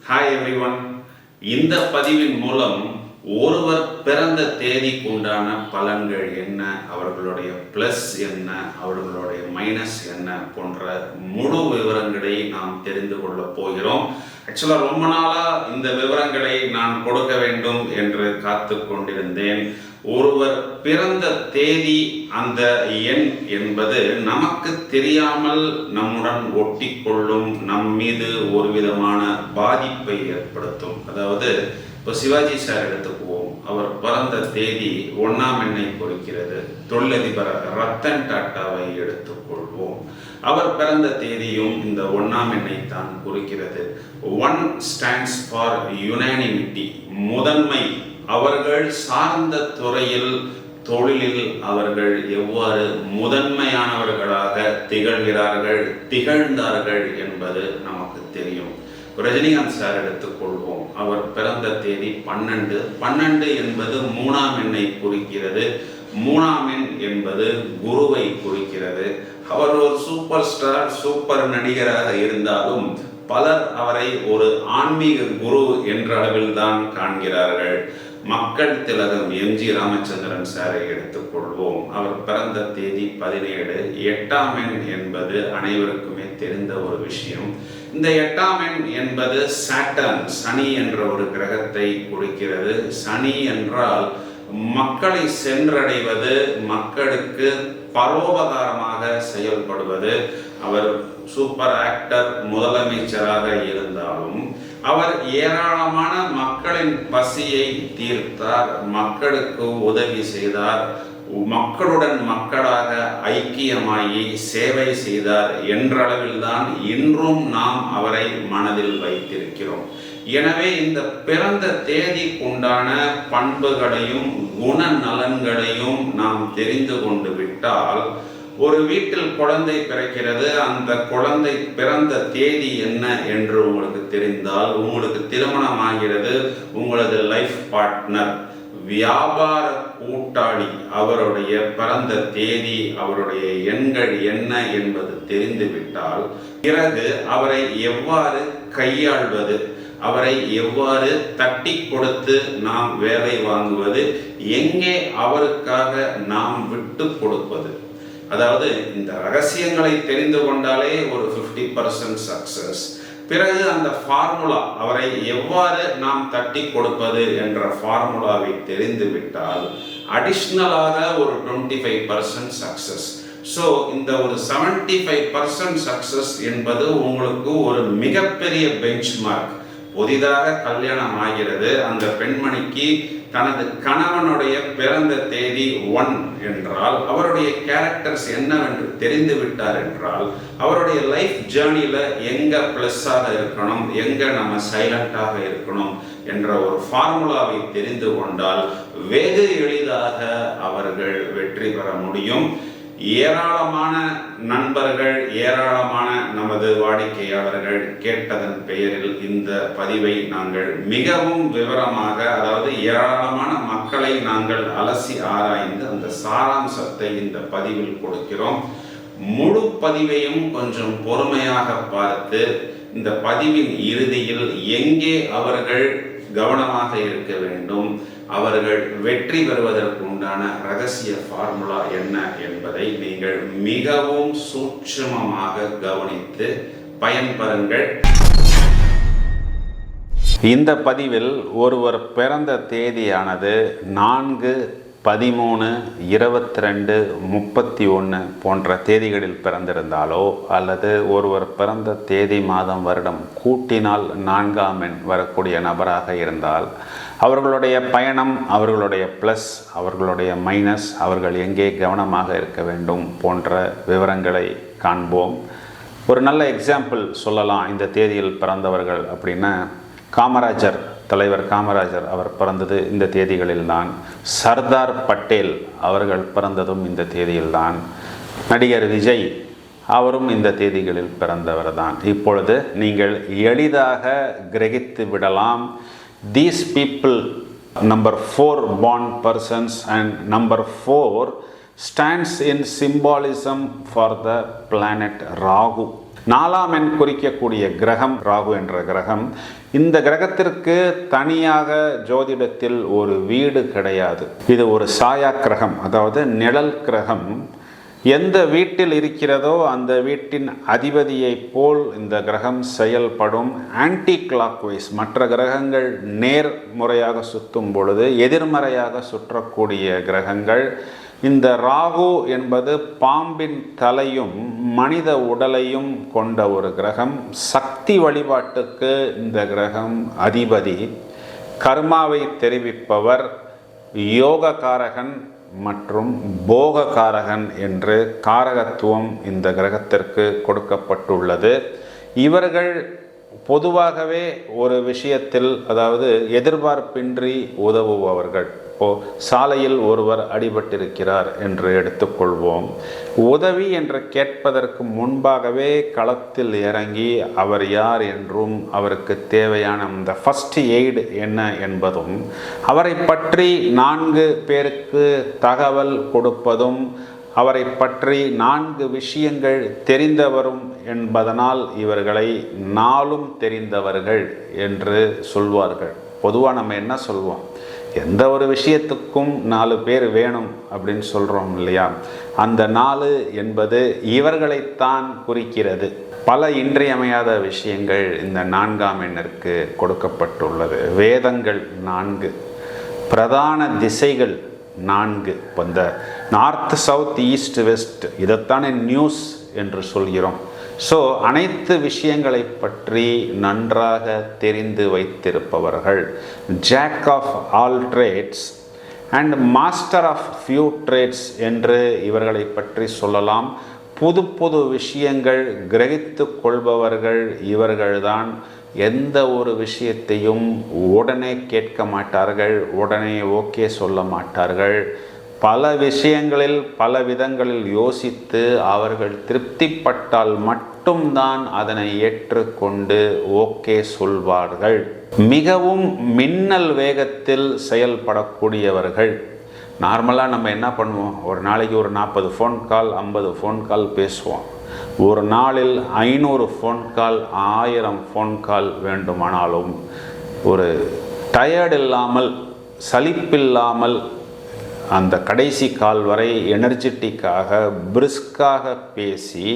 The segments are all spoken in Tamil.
Hi everyone. இந்த பதிவின் மூலம் ஒருவர் பிறந்த தேதிக்கு உண்டான பலன்கள் என்ன, அவர்களுடைய ப்ளஸ் என்ன, அவர்களுடைய மைனஸ் என்ன போன்ற முழு விவரங்களை நாம் தெரிந்து கொள்ளப் போகிறோம். ஆக்சுவலாக ரொம்ப நாளாக இந்த விவரங்களை நான் கொடுக்க வேண்டும் என்று காத்து கொண்டிருந்தேன். ஒருவர் பிறந்த தேதி, அந்த எண் என்பது நமக்கு தெரியாமல் நம்முடன் ஒட்டி கொள்ளும், நம் மீது ஒரு விதமான பாதிப்பை ஏற்படுத்தும். அதாவது இப்போ சிவாஜி சார் எடுத்துக்குவோம். அவர் பிறந்த தேதி 1ஆம் எண்ணை குறிக்கிறது. தொழிலதிபர் ரத்தன் டாட்டாவை எடுத்துக்கொள்வோம். அவர் பிறந்த தேதியும் இந்த 1ஆம் எண்ணை தான் குறிக்கிறது. 1 ஸ்டாண்ட்ஸ் ஃபார் யுனானிமிட்டி, முதன்மை. அவர்கள் சார்ந்த துறையில், தொழிலில் அவர்கள் எவ்வாறு முதன்மையானவர்களாக திகழ்ந்தார்கள் என்பது நமக்கு தெரியும். ரஜினிகாந்த் சார் எடுத்துக்கொள்வோம். அவர் பிறந்த தேதி 12 என்பது 3ஆம் எண்ணை குறிக்கிறது. 3ஆம் எண் என்பது குருவை குறிக்கிறது. அவர் ஒரு சூப்பர் ஸ்டார், சூப்பர் நடிகராக இருந்தாலும் பலர் அவரை ஒரு ஆன்மீக குரு என்ற அளவில் தான் காண்கிறார்கள். மக்கள் திலகம் எம்ஜி ராமச்சந்திரன் சாரை எடுத்துக்கொள்வோம். அவர் பிறந்த தேதி 17. 8ஆம் எண் என்பது அனைவருக்குமே தெரிந்த ஒரு விஷயம். இந்த 8ஆம் எண் என்பது சாட்டர்ன், சனி என்ற ஒரு கிரகத்தை குறிக்கிறது. சனி என்றால் மக்களை சென்றடைவது, மக்களுக்கு பரோபகாரமாக செயல்படுவது. அவர் சூப்பர் ஆக்டர், முதலமைச்சராக இருந்தாலும் அவர் ஏராளமான மக்களின் பசியை தீர்த்தார், மக்களுக்கு உதவி செய்தார், மக்களுடன் மக்களாக ஐக்கியமாகி சேவை செய்தார் என்றளவில்தான் இன்றும் நாம் அவரை மனதில் வைத்திருக்கிறோம். எனவே இந்த பிறந்த தேதிக்குண்டான பண்புகளையும் குணநலன்களையும் நாம் தெரிந்து கொண்டு விட்டால், ஒரு வீட்டில் குழந்தை பிறக்கிறது, அந்த குழந்தை பிறந்த தேதி என்ன என்று உங்களுக்கு தெரிந்தால், உங்களுக்கு திருமணம் ஆகிறது, உங்களது லைஃப் பார்ட்னர், வியாபார கூட்டாளி, அவருடைய பிறந்த தேதி, அவருடைய எண்கள் என்ன என்பது தெரிந்துவிட்டால், பிறகு அவரை எவ்வாறு கையாள்வது, அவரை எவ்வாறு தட்டி கொடுத்து நாம் வேலை வாங்குவது, எங்கே அவருக்காக நாம் விட்டு கொடுப்பது. அதாவது இந்த ரகசியங்களை தெரிந்து கொண்டாலே ஒரு 50% சக்சஸ். பிறகு அந்த ஃபார்முலா, அவரை எவ்வாறு நாம் தட்டி கொடுப்பது என்ற ஃபார்முலாவை தெரிந்துவிட்டால் அடிஷ்னலாக ஒரு 25% சக்சஸ். ஸோ இந்த ஒரு 75% சக்சஸ் என்பது உங்களுக்கு ஒரு மிகப்பெரிய பெஞ்ச்மார்க். புதிதாக கல்யாணம் ஆகிறது, அந்த பெண்மணிக்கு தனது கணவனுடைய பிறந்த தேதி 1 என்றால், அவருடைய கேரக்டர்ஸ் என்னவென்று தெரிந்து விட்டார் என்றால், அவருடைய லைஃப் ஜேர்னியில் எங்கே ப்ளஸ்ஸாக இருக்கணும், எங்கே நம்ம சைலண்டாக இருக்கணும் என்ற ஒரு ஃபார்முலாவை தெரிந்து கொண்டால் வெகு எளிதாக அவர்கள் வெற்றி பெற முடியும். ஏராளமான நண்பர்கள், ஏராளமான நமது வாடிக்கையாளர்கள் கேட்டதன் பெயரில் இந்த பதிவை நாங்கள் மிகவும் விவரமாக, அதாவது ஏராளமான மக்களை நாங்கள் அலசி ஆராய்ந்து அந்த சாராம்சத்தை இந்த பதிவில் கொடுக்கிறோம். முழு பதிவையும் கொஞ்சம் பொறுமையாக பார்த்து, இந்த பதிவின் இறுதியில் எங்கே அவர்கள் கவனமாக இருக்க வேண்டும், அவர்கள் வெற்றி பெறுவதற்கு உண்டான ரகசிய ஃபார்முலா என்ன என்பதை நீங்கள் மிகவும் சூட்சுமமாக கவனித்து பயன்பெறுங்கள். இந்த பதிவில் ஒருவர் பிறந்த தேதியானது 4, 13, 22, 31 போன்ற தேதிகளில் பிறந்திருந்தாலோ, அல்லது ஒருவர் பிறந்த தேதி, மாதம், வருடம் கூட்டினால் 4ஆம் எண் வரக்கூடிய நபராக இருந்தால், அவர்களுடைய பயணம், அவர்களுடைய ப்ளஸ், அவர்களுடைய மைனஸ், அவர்கள் எங்கே கவனமாக இருக்க வேண்டும் போன்ற விவரங்களை காண்போம். ஒரு நல்ல எக்ஸாம்பிள் சொல்லலாம். இந்த தேதியில் பிறந்தவர்கள் அப்படின்னா, காமராஜர், தலைவர் காமராஜர் அவர் பிறந்தது இந்த தேதிகளில்தான். சர்தார் பட்டேல் அவர்கள் பிறந்ததும் இந்த தேதியில்தான். நடிகர் விஜய் அவரும் இந்த தேதிகளில் பிறந்தவர் தான். இப்பொழுது நீங்கள் எளிதாக கிரகித்து விடலாம். These people, number 4 born persons and number 4 stands in symbolism for the planet Rahu. 4ஆம் எண் குறிக்கக்கூடிய கிரகம் ராகு என்ற கிரகம். இந்த கிரகத்திற்கு தனியாக ஜோதிடத்தில் ஒரு வீடு கிடையாது. இது ஒரு சாயா கிரகம், அதாவது நிழல் கிரகம். எந்த வீட்டில் இருக்கிறதோ அந்த வீட்டின் அதிபதியை போல் இந்த கிரகம் செயல்படும். ஆன்டி கிளாக் வைஸ், மற்ற கிரகங்கள் நேர்முறையாக சுற்றும் பொழுது எதிர்மறையாக சுற்றக்கூடிய கிரகங்கள். இந்த ராகு என்பது பாம்பின் தலையும் மனித உடலையும் கொண்ட ஒரு கிரகம். சக்தி வழிபாட்டுக்கு இந்த கிரகம் அதிபதி. கர்மாவை தெரிவிப்பவர், யோககாரகன் மற்றும் போககாரகன் என்று காரகத்துவம் இந்த கிரகத்திற்கு கொடுக்கப்பட்டுள்ளது. இவர்கள் பொதுவாகவே ஒரு விஷயத்தில், அதாவது எதிர்பார்ப்பின்றி உதவுபவர்கள். சாலையில் ஒருவர் அடிபட்டிருக்கிறார் என்று எடுத்துக்கொள்வோம். உதவி என்று கேட்பதற்கு முன்பாகவே களத்தில் இறங்கி அவர் யார் என்றும் அவருக்கு தேவையான இந்த ஃபர்ஸ்ட் எய்டு என்ன என்பதும் அவரை பற்றி 4 பேருக்கு தகவல் கொடுப்பதும் அவரை பற்றி 4 விஷயங்கள் தெரிந்தவரும் என்பதனால் இவர்களை நாளும் தெரிந்தவர்கள் என்று சொல்வார்கள். பொதுவாக நம்ம என்ன சொல்வோம், எந்த ஒரு விஷயத்துக்கும் 4 பேர் வேணும் அப்படின்னு சொல்கிறோம் இல்லையா? அந்த 4 என்பது இவர்களைத்தான் குறிக்கிறது. பல இன்றியமையாத விஷயங்கள் இந்த 4ஆம் எண்ணிற்கு கொடுக்கப்பட்டுள்ளது. வேதங்கள் 4, பிரதான திசைகள் 4. இப்போ இந்த நார்த், சவுத், ஈஸ்ட், வெஸ்ட், இதைத்தானே நியூஸ் என்று சொல்கிறோம். ஸோ அனைத்து விஷயங்களை பற்றி நன்றாக தெரிந்து வைத்திருப்பவர்கள். Jack of all trades and master of few trades என்று இவர்களை பற்றி சொல்லலாம். புது புது விஷயங்கள் கிரகித்து கொள்பவர்கள் இவர்கள்தான். எந்த ஒரு விஷயத்தையும் உடனே கேட்க மாட்டார்கள், உடனே ஓகே சொல்ல மாட்டார்கள். பல விஷயங்களில் பல விதங்களில் யோசித்து அவர்கள் திருப்திப்பட்டால் மட்டும்தான் அதனை ஏற்றுக்கொண்டு ஓகே சொல்வார்கள். மிகவும் மின்னல் வேகத்தில் செயல்படக்கூடியவர்கள். நார்மலாக நம்ம என்ன பண்ணுவோம், ஒரு நாளைக்கு ஒரு 40 ஃபோன் கால் 50 ஃபோன் கால் பேசுவோம். ஒரு நாளில் 500 ஃபோன் கால் 1000 ஃபோன் கால் வேண்டுமானாலும் ஒரு டயர்டு இல்லாமல் சலிப்பில்லாமல் அந்த கடைசி கால் வரை எனர்ஜெட்டிக்காக பிரிஸ்காக பேசி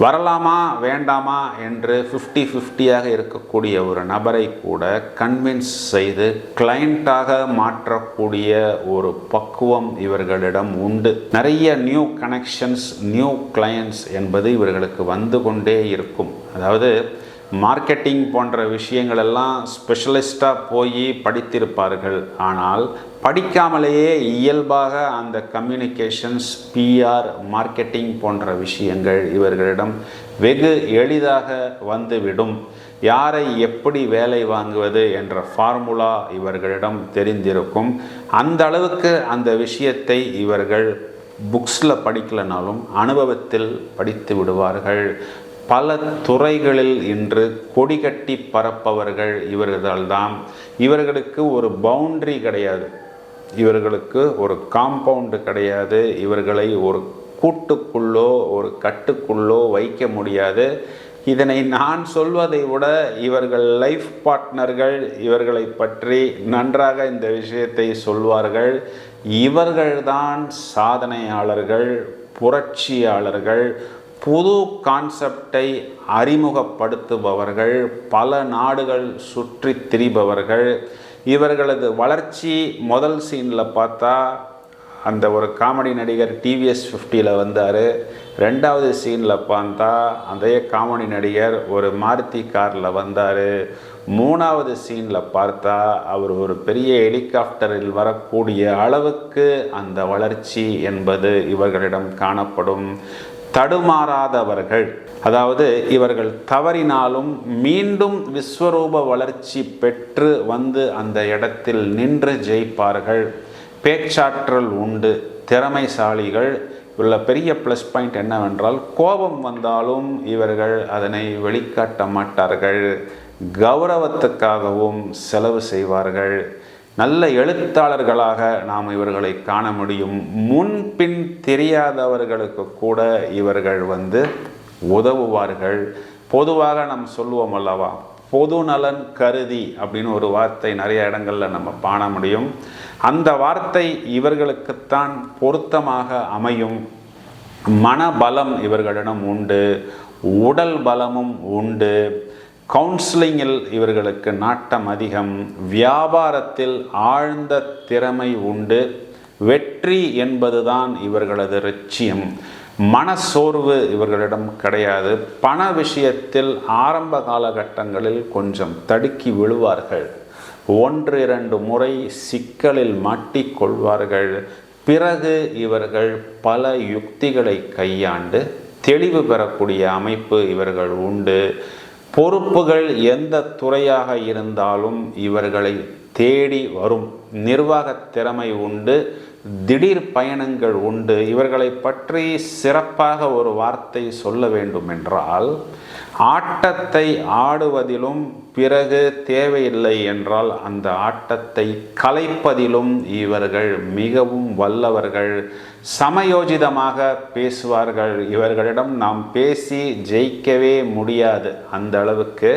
வரலாமா வேண்டாமா என்று 50-50 இருக்கக்கூடிய ஒரு நபரை கூட கன்வின்ஸ் செய்து கிளையண்ட்டாக மாற்றக்கூடிய ஒரு பக்குவம் இவர்களிடம் உண்டு. நிறைய நியூ கனெக்ஷன்ஸ், நியூ கிளையண்ட்ஸ் என்பது இவர்களுக்கு வந்து கொண்டே இருக்கும். அதாவது மார்க்கெட்டிங் போன்ற விஷயங்கள் எல்லாம் ஸ்பெஷலிஸ்டாக போய் படித்திருப்பார்கள். ஆனால் படிக்காமலேயே இயல்பாக அந்த கம்யூனிகேஷன்ஸ், பிஆர், மார்க்கெட்டிங் போன்ற விஷயங்கள் இவர்களிடம் வெகு எளிதாக வந்துவிடும். யாரை எப்படி வேலை வாங்குவது என்ற ஃபார்முலா இவர்களிடம் தெரிந்திருக்கும். அந்த அளவுக்கு அந்த விஷயத்தை இவர்கள் புக்ஸில் படிக்கலனாலும் அனுபவத்தில் படித்து விடுவார்கள். பல துறைகளில் இன்று கொடி கட்டி பரப்பவர்கள் இவர்கள்தான். இவர்களுக்கு ஒரு பவுண்டரி கிடையாது, இவர்களுக்கு ஒரு காம்பவுண்டு கிடையாது. இவர்களை ஒரு கூட்டுக்குள்ளோ ஒரு கட்டுக்குள்ளோ வைக்க முடியாது. இதனை நான் சொல்வதை விட இவர்கள் லைஃப் பார்ட்னர்கள் இவர்களை பற்றி நன்றாக இந்த விஷயத்தை சொல்வார்கள். இவர்கள்தான் சாதனையாளர்கள், புரட்சியாளர்கள், புது கான்செப்டை அறிமுகப்படுத்துபவர்கள், பல நாடுகள் சுற்றி திரிபவர்கள். இவர்களது வளர்ச்சி முதல் சீனில் பார்த்தா அந்த ஒரு காமெடி நடிகர் டிவிஎஸ் 50 வந்தார். 2வது சீனில் பார்த்தா அதே காமெடி நடிகர் ஒரு மாருதி காரில் வந்தார். 3வது சீனில் பார்த்தா அவர் ஒரு பெரிய ஹெலிகாப்டரில் வரக்கூடிய அளவுக்கு அந்த வளர்ச்சி என்பது இவர்களிடம் காணப்படும். தடுமாறாதவர்கள், அதாவது இவர்கள் தவறினாலும் மீண்டும் விஸ்வரூப வளர்ச்சி பெற்று வந்து அந்த இடத்தில் நின்று ஜெயிப்பார்கள். பேச்சாற்றல் உண்டு, திறமைசாலிகள். உள்ள பெரிய ப்ளஸ் பாயிண்ட் என்னவென்றால் கோபம் வந்தாலும் இவர்கள் அதனை வெளிக்காட்ட மாட்டார்கள். கௌரவத்துக்காகவும் செலவு செய்வார்கள். நல்ல எழுத்தாளர்களாக நாம் இவர்களை காண முடியும். முன்பின் தெரியாதவர்களுக்கு கூட இவர்கள் வந்து உதவுவார்கள். பொதுவாக நாம் சொல்லுவோம் அல்லவா, பொது நலன் கருதி அப்படின்னு ஒரு வார்த்தை நிறைய இடங்களில் நம்ம காண முடியும். அந்த வார்த்தை இவர்களுக்குத்தான் பொருத்தமாக அமையும். மனபலம் இவர்களிடம் உண்டு, உடல் பலமும் உண்டு. கவுன்சிலிங்கில் இவர்களுக்கு நாட்டம் அதிகம். வியாபாரத்தில் ஆழ்ந்த திறமை உண்டு. வெற்றி என்பதுதான் இவர்களது லட்சியம். மனசோர்வு இவர்களிடம் கிடையாது. பண விஷயத்தில் ஆரம்ப காலகட்டங்களில் கொஞ்சம் தடுக்கி விழுவார்கள். 1-2 முறை சிக்கலில் மாட்டிக்கொள்வார்கள். பிறகு இவர்கள் பல யுக்திகளை கையாண்டு தெளிவு பெறக்கூடிய அமைப்பு இவர்கள் உண்டு. பொறுப்புகள் எந்த துறையாக இருந்தாலும் இவர்களை தேடி வரும். நிர்வாகத் திறமை உண்டு. திடீர் பயணங்கள் உண்டு. இவர்களை பற்றி சிறப்பாக ஒரு வார்த்தை சொல்ல வேண்டும் என்றால், ஆட்டத்தை ஆடுவதிலும் பிறகு தேவையில்லை என்றால் அந்த ஆட்டத்தை கலைப்பதிலும் இவர்கள் மிகவும் வல்லவர்கள். சமயோஜிதமாக பேசுவார்கள். இவர்களிடம் நாம் பேசி ஜெயிக்கவே முடியாது. அந்த அளவுக்கு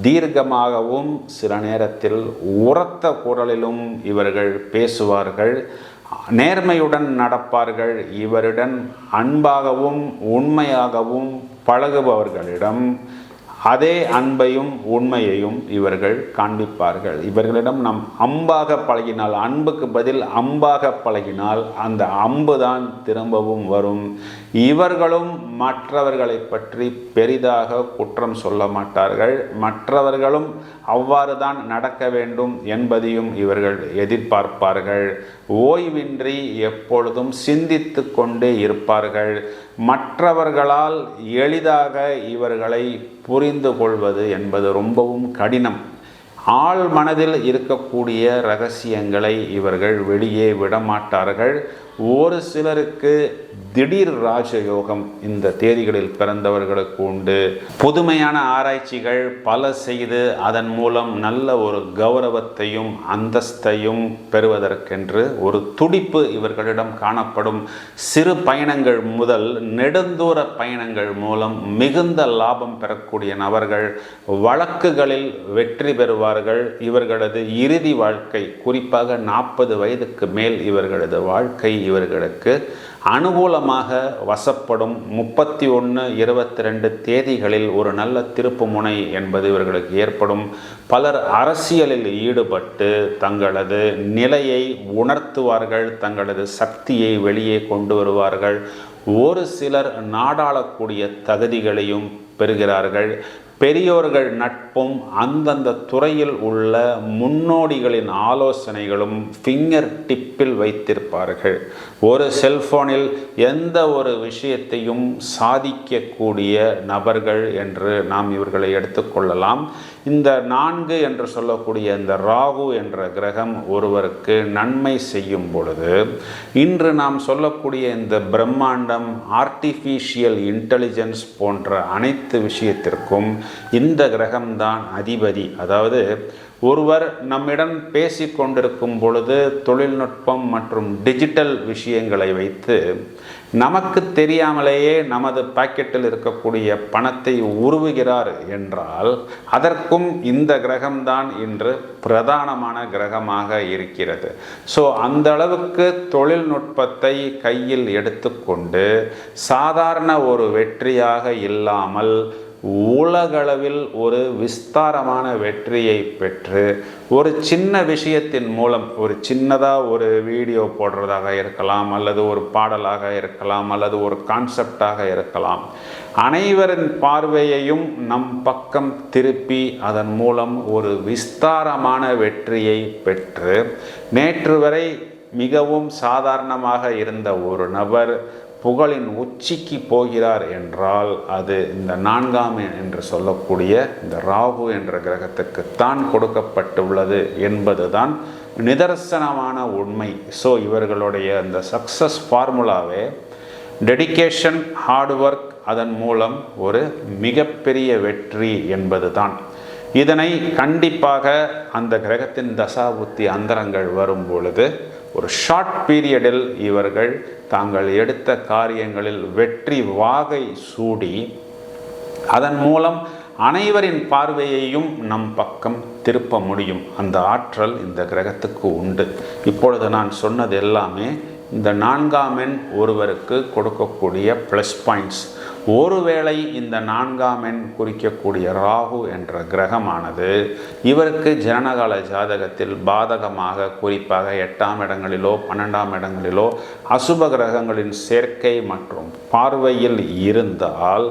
தீர்க்கமாகவும் சில நேரத்தில் உரத்த குரலிலும் இவர்கள் பேசுவார்கள். நேர்மையுடன் நடப்பார்கள். இவருடன் அன்பாகவும் உண்மையாகவும் பழகுபவர்களிடம் அதே அன்பையும் உண்மையையும் இவர்கள் காண்பிப்பார்கள். இவர்களிடம் நாம் அம்பாக பழகினால், அன்புக்கு பதில் அம்பாக பழகினால் அந்த அம்பு தான் திரும்பவும் வரும். இவர்களும் மற்றவர்களை பற்றி பெரிதாக குற்றம் சொல்ல மாட்டார்கள். மற்றவர்களும் அவ்வாறு தான் நடக்க வேண்டும் என்பதையும் இவர்கள் எதிர்பார்ப்பார்கள். ஓய்வின்றி எப்பொழுதும் சிந்தித்து கொண்டே இருப்பார்கள். மற்றவர்களால் எளிதாக இவர்களை புரிந்து கொள்வது என்பது ரொம்பவும் கடினம். ஆள் மனதில் இருக்கக்கூடிய இரகசியங்களை இவர்கள் வெளியே விடமாட்டார்கள். ஒரு சிலருக்கு திடீர் ராஜயோகம் இந்த தேதிகளில் பிறந்தவர்களுக்கு உண்டு. புதுமையான ஆராய்ச்சிகள் பல செய்து அதன் மூலம் நல்ல ஒரு கௌரவத்தையும் அந்தஸ்தையும் பெறுவதற்கென்று ஒரு துடிப்பு இவர்களிடம் காணப்படும். சிறு பயணங்கள் முதல் நெடுந்தூர பயணங்கள் மூலம் மிகுந்த லாபம் பெறக்கூடிய நபர்கள். வழக்குகளில் வெற்றி பெறுவார்கள். இவர்களது இறுதி வாழ்க்கை, குறிப்பாக 40 வயதுக்கு மேல் இவர்களது வாழ்க்கை இவர்களுக்கு அனுகூலமாக வசப்படும். 31, 22 தேதிகளில் ஒரு நல்ல திருப்பு முனை என்பது இவர்களுக்கு ஏற்படும். பலர் அரசியலில் ஈடுபட்டு தங்களது நிலையை உணர்த்துவார்கள். தங்களது சக்தியை வெளியே கொண்டு வருவார்கள். ஒரு சிலர் நாடாளக்கூடிய தகுதிகளையும் பெறுகிறார்கள். பெரியோர்கள் நட்பும் அந்தந்த துறையில் உள்ள முன்னோடிகளின் ஆலோசனைகளும் ஃபிங்கர் டிப்பில் வைத்திருப்பார்கள். ஒரு செல்போனில் எந்த ஒரு விஷயத்தையும் சாதிக்கக்கூடிய நபர்கள் என்று நாம் இவர்களை எடுத்துக்கொள்ளலாம். இந்த 4 என்று சொல்லக்கூடிய இந்த ராகு என்ற கிரகம் ஒருவருக்கு நன்மை செய்யும் பொழுது, இன்று நாம் சொல்லக்கூடிய இந்த பிரம்மாண்டம், ஆர்டிஃபிஷியல் இன்டெலிஜென்ஸ் போன்ற அனைத்து விஷயத்திற்கும் இந்த கிரகம்தான் அதிபதி. அதாவது ஒருவர் நம்மிடம் பேசி கொண்டிருக்கும் பொழுது தொழில்நுட்பம் மற்றும் டிஜிட்டல் விஷயங்களை வைத்து நமக்கு தெரியாமலேயே நமது பாக்கெட்டில் இருக்கக்கூடிய பணத்தை உருவுகிறார் என்றால் அதற்கும் இந்த கிரகம்தான் இன்று பிரதானமான கிரகமாக இருக்கிறது. ஸோ அந்த அளவுக்கு தொழில்நுட்பத்தை கையில் எடுத்துக்கொண்டு சாதாரண ஒரு வெற்றியாக இல்லாமல் உலகளவில் ஒரு விஸ்தாரமான வெற்றியை பெற்று ஒரு சின்ன விஷயத்தின் மூலம், ஒரு சின்னதாக ஒரு வீடியோ போடுறதாக இருக்கலாம், அல்லது ஒரு பாடலாக இருக்கலாம், அல்லது ஒரு கான்செப்டாக இருக்கலாம், அனைவரின் பார்வையையும் நம் பக்கம் திருப்பி அதன் மூலம் ஒரு விஸ்தாரமான வெற்றியை பெற்று நேற்று வரை மிகவும் சாதாரணமாக இருந்த ஒரு நபர் புகழின் உச்சிக்கு போகிறார் என்றால் அது இந்த 4ஆம் என்று சொல்லக்கூடிய இந்த ராகு என்ற கிரகத்துக்குத்தான் கொடுக்கப்பட்டுள்ளது என்பதுதான் நிதர்சனமான உண்மை. ஸோ இவர்களுடைய இந்த சக்சஸ் ஃபார்முலாவே டெடிகேஷன், ஹார்ட் ஒர்க், அதன் மூலம் ஒரு மிகப்பெரிய வெற்றி என்பது தான். இதனை கண்டிப்பாக அந்த கிரகத்தின் தசாபுத்தி அந்தரங்கள் வரும் பொழுது ஒரு ஷார்ட் பீரியடில் இவர்கள் தாங்கள் எடுத்த காரியங்களில் வெற்றி வாகை சூடி அதன் மூலம் அனைவரின் பார்வையையும் நம் பக்கம் திருப்ப முடியும். அந்த ஆற்றல் இந்த கிரகத்துக்கு உண்டு. இப்பொழுது நான் சொன்னது எல்லாமே இந்த 4ஆம் எண் ஒருவருக்கு கொடுக்கக்கூடிய ப்ளஸ் பாயிண்ட்ஸ். ஒருவேளை இந்த 4ஆம் எண் குறிக்கக்கூடிய ராகு என்ற கிரகமானது இவருக்கு ஜனனகால ஜாதகத்தில் பாதகமாக, குறிப்பாக 8ஆம் இடங்களிலோ 12ஆம் இடங்களிலோ அசுப கிரகங்களின் சேர்க்கை மற்றும் பார்வையில் இருந்தால்,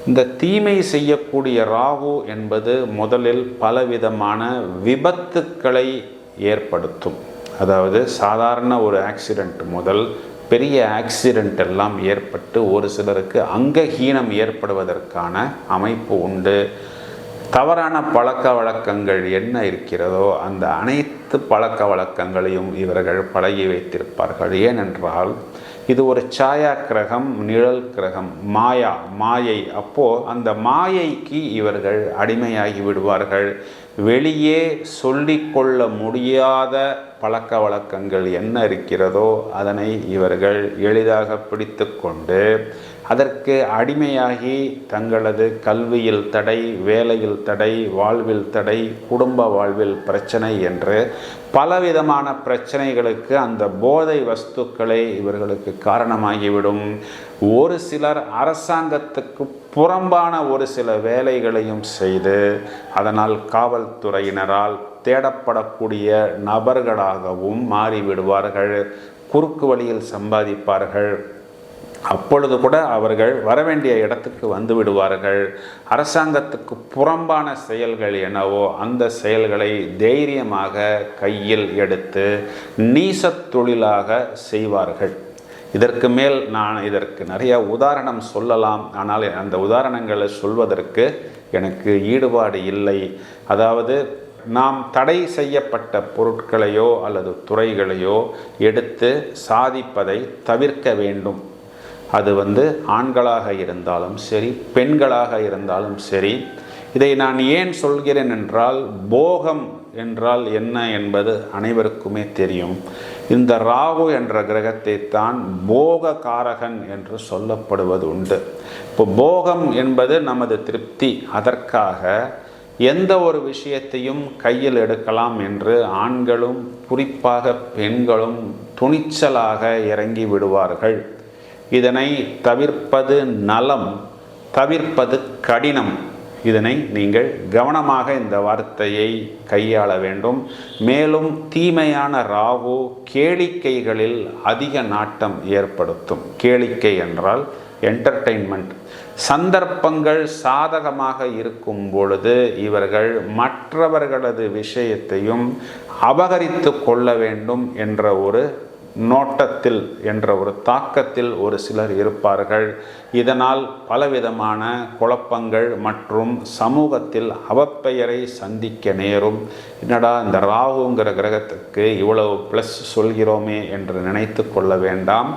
இந்த தீமை செய்யக்கூடிய ராகு என்பது முதலில் பலவிதமான விபத்துக்களை ஏற்படுத்தும். அதாவது சாதாரண ஒரு ஆக்சிடெண்ட் முதல் பெரிய ஆக்சிடெண்ட் எல்லாம் ஏற்பட்டு ஒரு சிலருக்கு அங்கஹீனம் ஏற்படுவதற்கான அமைப்பு உண்டு. தவறான பழக்க வழக்கங்கள் என்ன இருக்கிறதோ அந்த அனைத்து பழக்க வழக்கங்களையும் இவர்கள் பழகி வைத்திருப்பார்கள். ஏனென்றால் இது ஒரு சாயா கிரகம், நிழல் கிரகம், மாயை. அப்போது அந்த மாயைக்கு இவர்கள் அடிமையாகி விடுவார்கள். வெளியே சொல்லிக்கொள்ள முடியாத பழக்க வழக்கங்கள் என்ன இருக்கிறதோ அதனை இவர்கள் எளிதாக பிடித்து கொண்டு அதற்கு அடிமையாகி தங்களது கல்வியில் தடை, வேலையில் தடை, வாழ்வில் தடை, குடும்ப வாழ்வில் பிரச்சனை என்று பலவிதமான பிரச்சனைகளுக்கு அந்த போதை வஸ்துக்களை இவர்களுக்கு காரணமாகிவிடும். ஒரு சிலர் அரசாங்கத்துக்கு புறம்பான ஒரு சில வேலைகளையும் செய்து அதனால் காவல்துறையினரால் தேடப்படக்கூடிய நபர்களாகவும் மாறிவிடுவார்கள். குறுக்கு வழியில் சம்பாதிப்பார்கள். அப்பொழுது கூட அவர்கள் வரவேண்டிய இடத்துக்கு வந்து விடுவார்கள். அரசாங்கத்துக்கு புறம்பான செயல்கள் என்னவோ அந்த செயல்களை தைரியமாக கையில் எடுத்து நீசத் தொழிலாக செய்வார்கள். இதற்கு மேல் நான் இதற்கு நிறைய உதாரணம் சொல்லலாம். ஆனால் அந்த உதாரணங்களை சொல்வதற்கு எனக்கு ஈடுபாடு இல்லை. அதாவது நாம் தடை செய்யப்பட்ட பொருட்களையோ அல்லது துறைகளையோ எடுத்து சாதிப்பதை தவிர்க்க வேண்டும். அது ஆண்களாக இருந்தாலும் சரி, பெண்களாக இருந்தாலும் சரி. இதை நான் ஏன் சொல்கிறேன் என்றால், போகம் என்றால் என்ன என்பது அனைவருக்குமே தெரியும். இந்த ராகு என்ற கிரகத்தை தான் போக காரகன் என்று சொல்லப்படுவது உண்டு. இப்போ போகம் என்பது நமது திருப்தி. அதற்காக எந்த ஒரு விஷயத்தையும் கையில் எடுக்கலாம் என்று ஆண்களும் குறிப்பாக பெண்களும் துணிச்சலாக இறங்கி விடுவார்கள். இதனை தவிர்ப்பது நலம், தவிர்ப்பது கடினம். இதனை நீங்கள் கவனமாக இந்த வார்த்தையை கையாள வேண்டும். மேலும் தீமையான ராகு கேளிக்கைகளில் அதிக நாட்டம் ஏற்படுத்தும். கேளிக்கை என்றால் என்டர்டெயின்மெண்ட். சந்தர்ப்பங்கள் சாதகமாக இருக்கும் பொழுது இவர்கள் மற்றவர்களது விஷயத்தையும் அபகரித்து கொள்ள வேண்டும் என்ற ஒரு நோட்டத்தில், என்ற ஒரு தாக்கத்தில் ஒரு சிலர் இருப்பார்கள். இதனால் பலவிதமான குழப்பங்கள் மற்றும் சமூகத்தில் அவப்பெயரை சந்திக்க நேரும். என்னடா இந்த ராகுங்கிற கிரகத்துக்கு இவ்வளவு ப்ளஸ் சொல்கிறோமே என்று நினைத்து கொள்ள வேண்டாம்.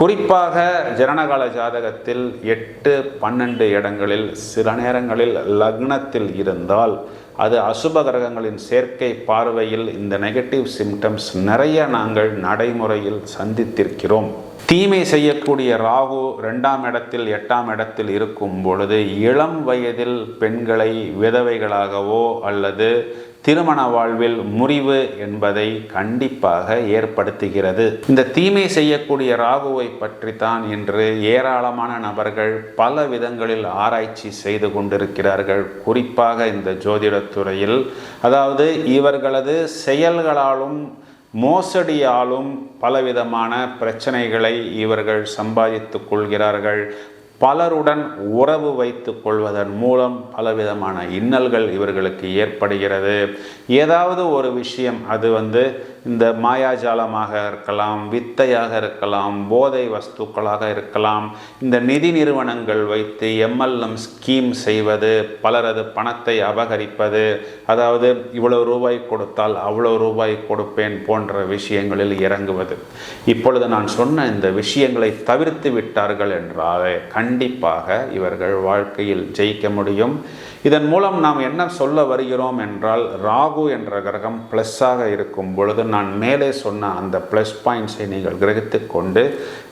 குறிப்பாக ஜனனகால ஜாதகத்தில் 8, 12 இடங்களில் சில நேரங்களில் லக்னத்தில் இருந்தால் அது அசுப கிரகங்களின் சேர்க்கை பார்வையில் இந்த நெகட்டிவ் சிம்டம்ஸ் நிறைய நாங்கள் நடைமுறையில் சந்தித்திருக்கிறோம். தீமை செய்யக்கூடிய ராகு 2ஆம் இடத்தில் 8ஆம் இடத்தில் இருக்கும் பொழுது இளம் வயதில் பெண்களை விதவைகளாகவோ அல்லது திருமண வாழ்வில் முறிவு என்பதை கண்டிப்பாக ஏற்படுத்துகிறது. இந்த தீமை செய்யக்கூடிய ராகுவை பற்றித்தான் இன்று ஏராளமான நபர்கள் பல விதங்களில் ஆராய்ச்சி செய்து கொண்டிருக்கிறார்கள். குறிப்பாக இந்த ஜோதிடத்துறையில், அதாவது இவர்களது செயல்களாலும் மோசடியாலும் பலவிதமான பிரச்சனைகளை இவர்கள் சம்பாதித்து கொள்கிறார்கள். பலருடன் உறவு வைத்து கொள்வதன் மூலம் பலவிதமான இன்னல்கள் இவர்களுக்கு ஏற்படுகிறது. ஏதாவது ஒரு விஷயம், அது இந்த மாயாஜாலமாக இருக்கலாம், வித்தையாக இருக்கலாம், போதை வஸ்துக்களாக இருக்கலாம், இந்த நிதி நிறுவனங்கள் வைத்து எம்எல்எம் ஸ்கீம் செய்வது, பலரது பணத்தை அபகரிப்பது, அதாவது இவ்வளவு ரூபாய் கொடுத்தால் அவ்வளவு ரூபாய் கொடுப்பேன் போன்ற விஷயங்களில் இறங்குவது. இப்பொழுது நான் சொன்ன இந்த விஷயங்களை தவிர்த்து விட்டார்கள் என்றால் கண்டிப்பாக இவர்கள் வாழ்க்கையில் ஜெயிக்க முடியும். இதன் மூலம் நாம் என்ன சொல்ல வருகிறோம் என்றால், ராகு என்ற கிரகம் ப்ளஸ்ஸாக இருக்கும் பொழுது நான் மேலே சொன்ன அந்த ப்ளஸ் பாயிண்ட்ஸை நீங்கள் கிரகித்து கொண்டு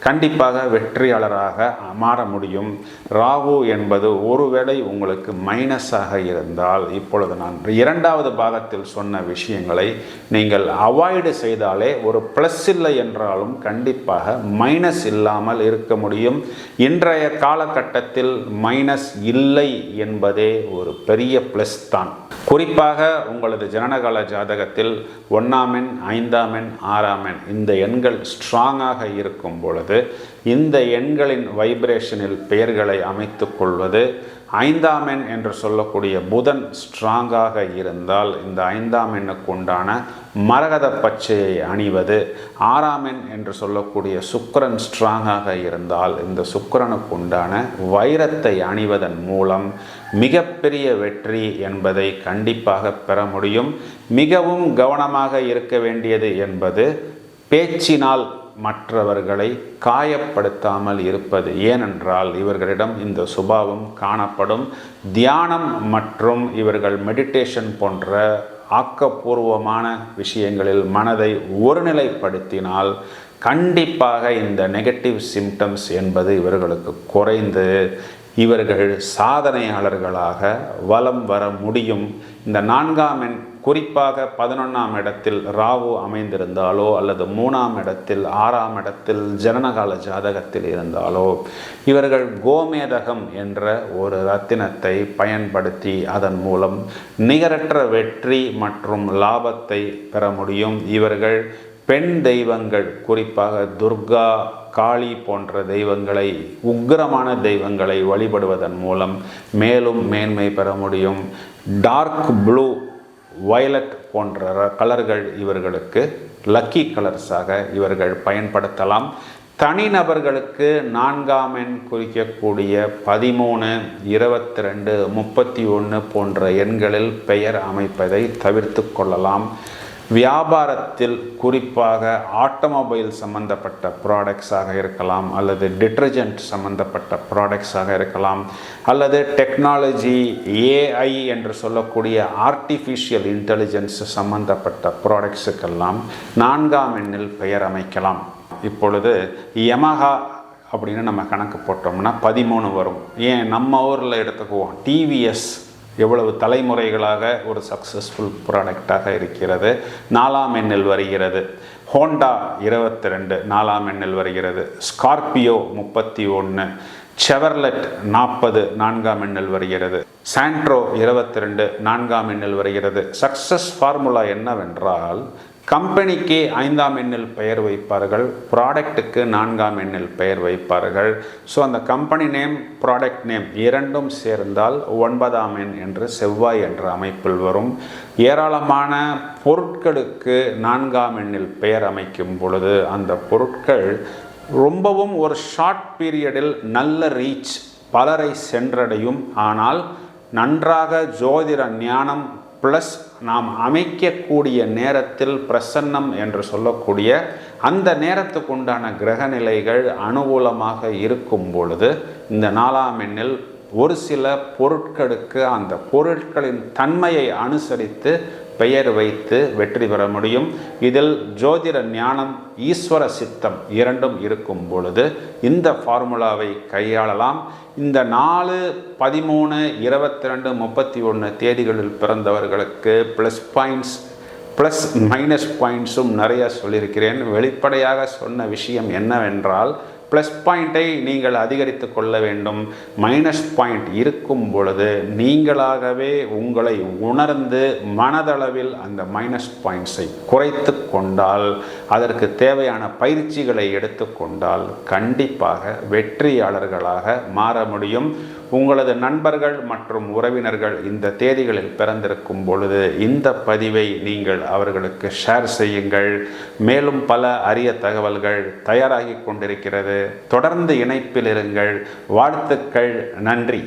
கண்டிப்பாக வெற்றியாளராக மாற முடியும். ராகு என்பது ஒருவேளை உங்களுக்கு மைனஸாக இருந்தால், இப்பொழுது நான் இரண்டாவது பாகத்தில் சொன்ன விஷயங்களை நீங்கள் அவாய்டு செய்தாலே ஒரு ப்ளஸ் இல்லை என்றாலும் கண்டிப்பாக மைனஸ் இல்லாமல் இருக்க முடியும். இன்றைய காலகட்டத்தில் மைனஸ் இல்லை என்பதே ஒரு பெரிய ப்ளஸ் தான். குறிப்பாக உங்களது ஜனனகால ஜாதகத்தில் 1ஆம் எண், 5ஆம் எண், 6ஆம் எண் இந்த எண்கள் ஸ்ட்ராங்காக இருக்கும் பொழுது இந்த எண்களின் வைப்ரேஷனில் பெயர்களை அமைத்து கொள்வது, 5ஆம் எண் என்று சொல்லக்கூடிய புதன் ஸ்ட்ராங்காக இருந்தால் இந்த 5ஆம் எண்ணுக்கு உண்டான மரகத பச்சையை அணிவது, 6ஆம் எண் என்று சொல்லக்கூடிய சுக்கிரன் ஸ்ட்ராங்காக இருந்தால் இந்த சுக்கிரனுக்கு உண்டான வைரத்தை அணிவதன் மூலம் மிகப்பெரிய வெற்றி என்பதை கண்டிப்பாக பெற முடியும். மிகவும் கவனமாக இருக்க வேண்டியது என்பது பேச்சினால் மற்றவர்களை காயப்படுத்தாமல் இருப்பது. ஏனென்றால் இவர்களிடம் இந்த சுபாவம் காணப்படும். தியானம் மற்றும் இவர்கள் மெடிடேஷன் போன்ற ஆக்கப்பூர்வமான விஷயங்களில் மனதை ஒருநிலைப்படுத்தினால் கண்டிப்பாக இந்த நெகட்டிவ் சிம்டம்ஸ் என்பது இவர்களுக்கு குறைந்து இவர்கள் சாதனையாளர்களாக வலம் வர முடியும். இந்த 4ஆம் எண் குறிப்பாக 11ஆம் இடத்தில் ராகு அமைந்திருந்தாலோ அல்லது 3ஆம் இடத்தில் 6ஆம் இடத்தில் ஜனனகால ஜாதகத்தில் இருந்தாலோ இவர்கள் கோமேதகம் என்ற ஒரு ரத்தினத்தை பயன்படுத்தி அதன் மூலம் நிகரற்ற வெற்றி மற்றும் லாபத்தை பெற முடியும். இவர்கள் பெண் தெய்வங்கள், குறிப்பாக துர்கா, காளி போன்ற தெய்வங்களை, உக்கிரமான தெய்வங்களை வழிபடுவதன் மூலம் மேலும் மேன்மை பெற முடியும். டார்க் ப்ளூ, வயலட் போன்ற கலர்கள் இவர்களுக்கு லக்கி கலர்ஸாக இவர்கள் பயன்படுத்தலாம். தனிநபர்களுக்கு 4ஆம் எண் குறிக்கக்கூடிய 13, 22, 31 போன்ற எண்களில் பெயர் அமைப்பதை தவிர்த்து கொள்ளலாம். வியாபாரத்தில் குறிப்பாக ஆட்டோமொபைல் சம்பந்தப்பட்ட ப்ராடக்ட்ஸாக இருக்கலாம், அல்லது டிட்டர்ஜென்ட் சம்பந்தப்பட்ட ப்ராடக்ட்ஸாக இருக்கலாம், அல்லது டெக்னாலஜி, ஏஐ என்று சொல்லக்கூடிய ஆர்டிஃபிஷியல் இன்டெலிஜென்ஸ் சம்பந்தப்பட்ட ப்ராடக்ட்ஸுக்கெல்லாம் 4ஆம் எண்ணில் பெயர் அமைக்கலாம். இப்பொழுது யமஹா அப்படின்னு நம்ம கணக்கு போட்டோம்னா 13 வரும். ஏன் நம்ம ஊரில் எடுத்துக்குவோம், டிவிஎஸ் எவ்வளவு தலைமுறைகளாக ஒரு சக்ஸஸ்ஃபுல் ப்ராடக்டாக இருக்கிறது, 4ஆம் எண்ணில் வருகிறது. ஹோண்டா 22 4ஆம் எண்ணில் வருகிறது. ஸ்கார்பியோ 31, செவர்லெட் 40 4ஆம் எண்ணில் வருகிறது. சாண்ட்ரோ 22 4ஆம் எண்ணில் வருகிறது. சக்ஸஸ் ஃபார்முலா என்னவென்றால், கம்பெனிக்கு 5ஆம் எண்ணில் பெயர் வைப்பார்கள், ப்ராடக்ட்டுக்கு 4ஆம் எண்ணில் பெயர் வைப்பார்கள். ஸோ அந்த கம்பெனி நேம், ப்ராடக்ட் நேம் இரண்டும் சேர்ந்தால் 9ஆம் எண் என்று செவ்வாய் என்ற அமைப்பில் வரும். ஏராளமான பொருட்களுக்கு 4ஆம் எண்ணில் பெயர் அமைக்கும் பொழுது அந்த பொருட்கள் ரொம்பவும் ஒரு ஷார்ட் பீரியடில் நல்ல ரீச், பலரை சென்றடையும். ஆனால் நன்றாக ஜோதிட ஞானம் ப்ளஸ் நாம் அமைக்கக்கூடிய நேரத்தில் பிரசன்னம் என்று சொல்லக்கூடிய அந்த நேரத்துக்கு உண்டான கிரக நிலைகள் அனுகூலமாக இருக்கும் பொழுது இந்த 4ஆம் எண்ணில் ஒரு சில பொருட்களுக்கு அந்த பொருட்களின் தன்மையை அனுசரித்து பெயர் வைத்து வெற்றி பெற முடியும். இதில் ஜோதிட ஞானம், ஈஸ்வர சித்தம் இரண்டும் இருக்கும் பொழுது இந்த ஃபார்முலாவை கையாளலாம். இந்த 4, 13, 22, 31 தேதிகளில் பிறந்தவர்களுக்கு ப்ளஸ் பாயிண்ட்ஸ் ப்ளஸ் மைனஸ் பாயிண்ட்ஸும் நிறைய சொல்லியிருக்கிறேன். வெளிப்படையாக சொன்ன விஷயம் என்னவென்றால், ப்ளஸ் பாயிண்ட்டை நீங்கள் அதிகரித்து கொள்ள வேண்டும். மைனஸ் பாயிண்ட் இருக்கும் பொழுது நீங்களாகவே உங்களை உணர்ந்து மனதளவில் அந்த மைனஸ் பாயிண்ட்ஸை குறைத்து கொண்டால், அதற்கு தேவையான பயிற்சிகளை எடுத்துக்கொண்டால் கண்டிப்பாக வெற்றியாளர்களாக மாற முடியும். உங்களது நண்பர்கள் மற்றும் உறவினர்கள் இந்த தேதிகளில் பிறந்திருக்கும் பொழுது இந்த பதிவை நீங்கள் அவர்களுக்கு ஷேர் செய்யுங்கள். மேலும் பல அரிய தகவல்கள் தயாராகி கொண்டிருக்கிறது. தொடர்ந்து இணைப்பில் இருங்கள். வாழ்த்துக்கள். நன்றி.